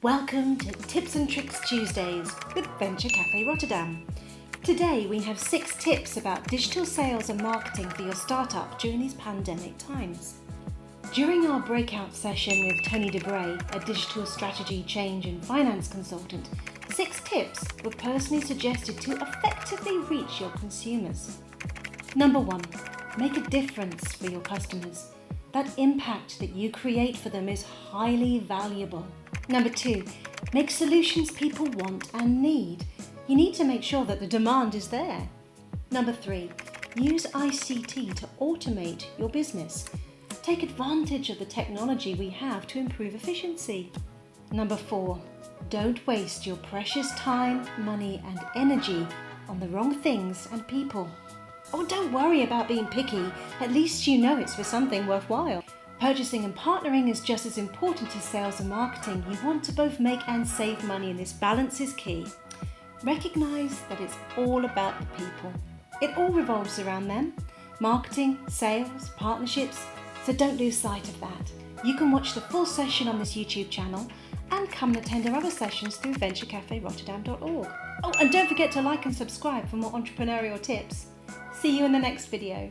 Welcome to Tips and Tricks Tuesdays with Venture Café Rotterdam. Today we have 6 tips about digital sales and marketing for your startup during these pandemic times. During our breakout session with Tony de Bree, a digital strategy, change and finance consultant, 6 tips were personally suggested to effectively reach your consumers. Number 1, make a difference for your customers. That impact that you create for them is highly valuable. Number 2, make solutions people want and need. You need to make sure that the demand is there. Number 3, use ICT to automate your business. Take advantage of the technology we have to improve efficiency. Number 4, don't waste your precious time, money and energy on the wrong things and people. Oh, don't worry about being picky, at least you know it's for something worthwhile. Purchasing and partnering is just as important as sales and marketing. You want to both make and save money, and this balance is key. Recognize that it's all about the people. It all revolves around them. Marketing, sales, partnerships. So don't lose sight of that. You can watch the full session on this YouTube channel and come and attend our other sessions through venturecaferotterdam.org. Oh, and don't forget to like and subscribe for more entrepreneurial tips. See you in the next video.